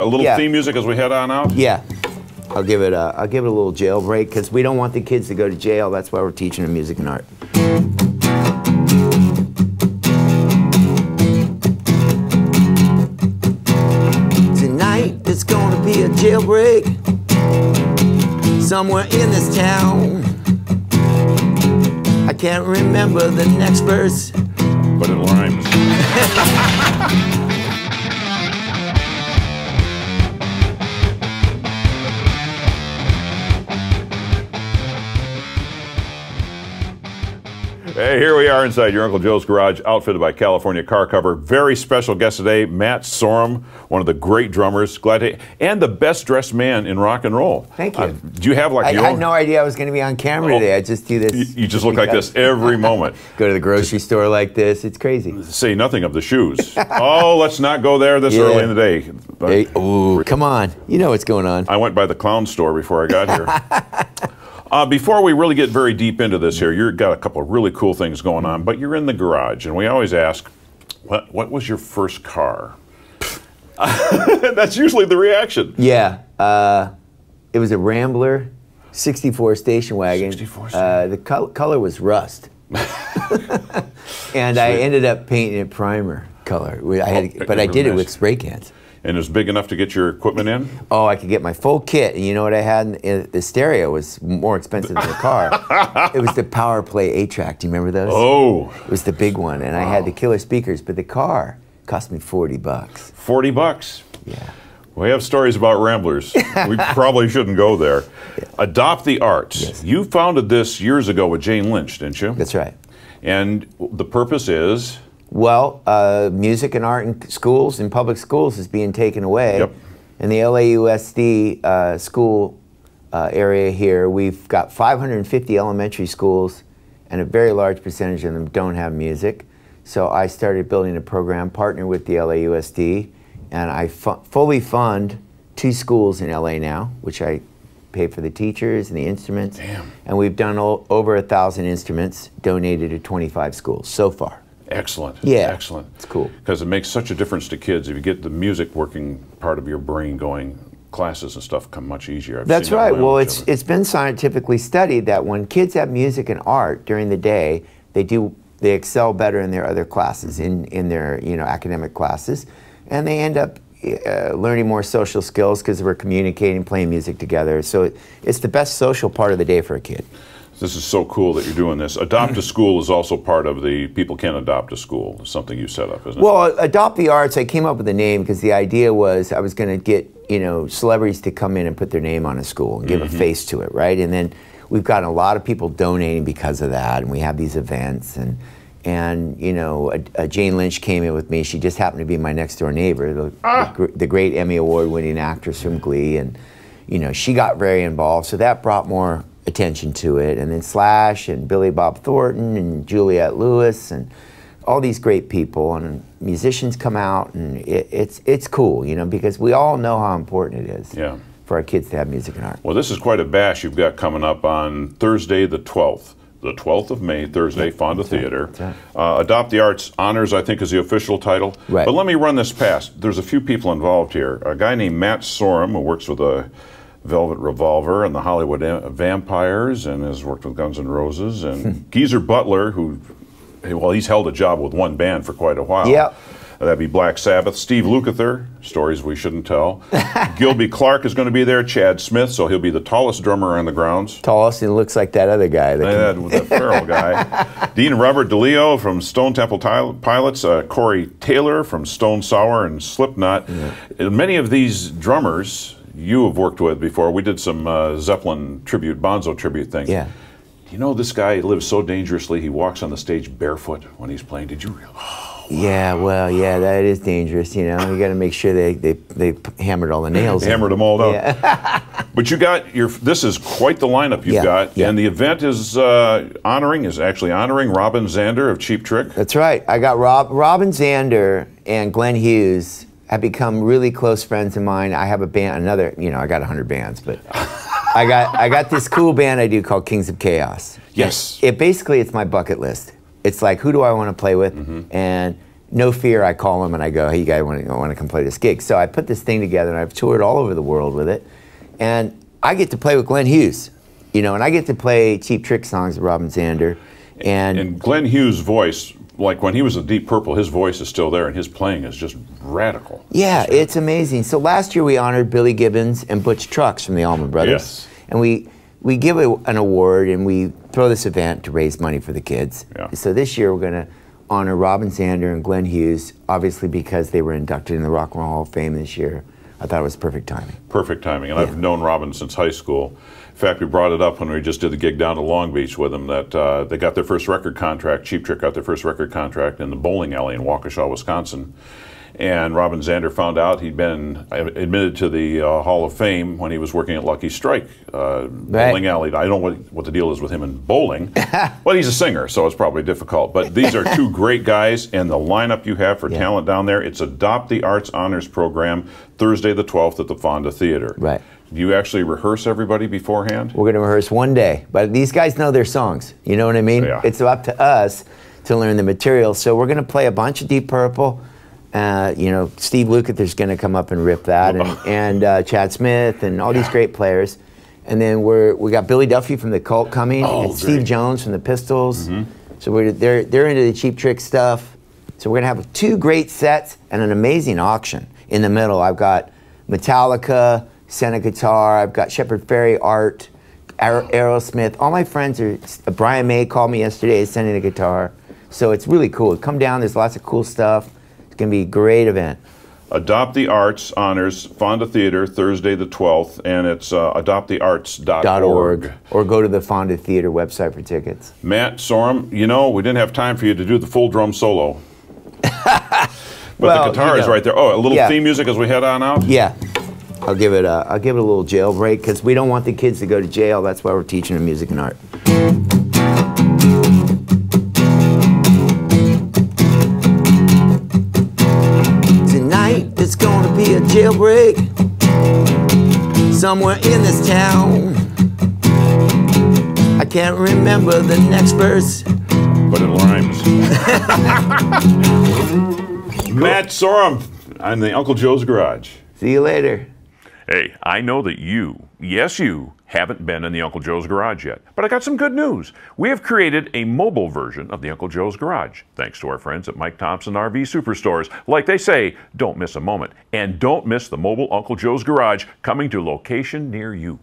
A little theme music as we head on out? Yeah. I'll give it a little jailbreak because we don't want the kids to go to jail. That's why we're teaching them music and art. Tonight it's gonna be a jailbreak somewhere in this town. I can't remember the next verse, but it rhymes. Hey, here we are inside your Uncle Joe's garage, outfitted by California Car Cover. Very special guest today, Matt Sorum, one of the great drummers, and the best dressed man in rock and roll. Thank you. Do you have like I had no idea I was going to be on camera today. I just do this. You just look like this every moment. Go to the grocery store like this. It's crazy. Say nothing of the shoes. Oh, let's not go there this early in the day. Hey, ooh, come on. You know what's going on. I went by the clown store before I got here. Before we really get very deep into this here, you've got a couple of really cool things going on, but you're in the garage, and we always ask, what was your first car? That's usually the reaction. Yeah, it was a Rambler 64 station wagon. 64 the color was rust. And I ended up painting it primer color. But I did it with spray cans. And it was big enough to get your equipment in? Oh, I could get my full kit. And you know what I had? The stereo was more expensive than the car. It was the Power Play 8-track. Do you remember those? Oh. It was the big one. And I had the killer speakers, but the car cost me $40. $40? Yeah. We have stories about Ramblers. We probably shouldn't go there. Yeah. Adopt the Arts. Yes. You founded this years ago with Jane Lynch, didn't you? That's right. And the purpose is? Well, music and art in schools, in public schools, is being taken away. Yep. In the LAUSD school area here, we've got 550 elementary schools, and a very large percentage of them don't have music. So I started building a program, partner with the LAUSD, and I fully fund 2 schools in LA now, which I pay for the teachers and the instruments. Damn. And we've done over 1,000 instruments donated to 25 schools so far. Excellent. Yeah. Excellent. It's cool. Because it makes such a difference to kids. If you get the music working part of your brain going, classes and stuff come much easier. That's right. Well, it's been scientifically studied that when kids have music and art during the day, they excel better in their other classes, in their academic classes, and they end up learning more social skills because we're communicating, playing music together. So it's the best social part of the day for a kid. This is so cool that you're doing this. Adopt a School is also part of the People Can Adopt a School. It's something you set up, isn't it? Well, Adopt the Arts, I came up with the name because the idea was I was going to get celebrities to come in and put their name on a school and give a face to it, right? And then we've gotten a lot of people donating because of that, and we have these events. And Jane Lynch came in with me. She just happened to be my next door neighbor, the great Emmy Award-winning actress from Glee, and she got very involved. So that brought more attention to it, and then Slash and Billy Bob Thornton and Juliette Lewis and all these great people, and musicians come out, and it's cool, because we all know how important it is for our kids to have music and art. Well, this is quite a bash you've got coming up on Thursday the 12th. The 12th of May, Thursday, Fonda Theater. Right. Adopt the Arts Honors, I think, is the official title. Right. But let me run this past. There's a few people involved here. A guy named Matt Sorum, who works with a Velvet Revolver and the Hollywood Vampires, and has worked with Guns N' Roses, and Geezer Butler, who, well, he's held a job with one band for quite a while. Yep. That'd be Black Sabbath. Steve Lukather, stories we shouldn't tell. Gilby Clarke is going to be there. Chad Smith, so he'll be the tallest drummer on the grounds. Tallest, and looks like that other guy. That Farrell guy. Dean Robert DeLeo from Stone Temple Pilots. Corey Taylor from Stone Sour and Slipknot. Many of these drummers you have worked with before. We did some Zeppelin tribute, Bonzo tribute thing. Yeah. You know, this guy lives so dangerously, he walks on the stage barefoot when he's playing. Did you realize? Yeah, well, yeah, that is dangerous, You got to make sure they hammered all the nails. Hammered them all down. Yeah. But you got this is quite the lineup you've got. Yeah. And the event is actually honoring Robin Zander of Cheap Trick. That's right. I got Robin Zander and Glenn Hughes have become really close friends of mine. I have a band, I got 100 bands, but I got this cool band I do called Kings of Chaos. Yes. It's my bucket list. It's like, who do I want to play with? And no fear, I call them and I go, hey, you guys want to come play this gig? So I put this thing together and I've toured all over the world with it. And I get to play with Glenn Hughes, you know, and I get to play Cheap Trick songs with Robin Zander. And Glenn Hughes' voice, like when he was at Deep Purple, his voice is still there and his playing is just radical. Yeah, it's amazing. So last year we honored Billy Gibbons and Butch Trucks from the Allman Brothers. Yes. And we give an award and we throw this event to raise money for the kids. Yeah. So this year we're going to honor Robin Zander and Glenn Hughes, obviously because they were inducted in the Rock and Roll Hall of Fame this year. I thought it was perfect timing. Perfect timing. And I've known Robin since high school. In fact, we brought it up when we just did the gig down to Long Beach with them that they got their first record contract, Cheap Trick got their first record contract in the bowling alley in Waukesha, Wisconsin. And Robin Zander found out he'd been admitted to the Hall of Fame when he was working at Lucky Strike bowling alley. I don't know what the deal is with him in bowling, but he's a singer, so it's probably difficult. But these are two great guys, and the lineup you have for talent down there, it's Adopt the Arts Honors Program, Thursday the 12th at the Fonda Theater. Right. Do you actually rehearse everybody beforehand? We're going to rehearse one day, but these guys know their songs. You know what I mean? Yeah. It's up to us to learn the material. So we're going to play a bunch of Deep Purple. You know, Steve Lukather's going to come up and rip that, and Chad Smith, and all these great players. And then we got Billy Duffy from the Cult coming, and Steve Jones from the Pistols. So they're into the Cheap Trick stuff. So we're going to have 2 great sets and an amazing auction. In the middle, I've got Metallica, Sena Guitar, I've got Shepard Fairey Art, Aerosmith. All my friends are, Brian May called me yesterday sending a guitar. So it's really cool. Come down, there's lots of cool stuff. It's going to be a great event. Adopt the Arts Honors, Fonda Theater, Thursday the 12th, and it's adoptthearts.org. Or go to the Fonda Theater website for tickets. Matt Sorum, you know, we didn't have time for you to do the full drum solo. But well, the guitar is right there. Oh, a little theme music as we head on out? Yeah. I'll give it a little jailbreak because we don't want the kids to go to jail. That's why we're teaching them music and art. Tonight it's gonna be a jailbreak somewhere in this town. I can't remember the next verse, but it rhymes. Matt Sorum on the Uncle Joe's Garage. See you later. Hey, I know that you, yes you, haven't been in the Uncle Joe's Garage yet, but I got some good news. We have created a mobile version of the Uncle Joe's Garage, thanks to our friends at Mike Thompson RV Superstores. Like they say, don't miss a moment, and don't miss the mobile Uncle Joe's Garage coming to a location near you.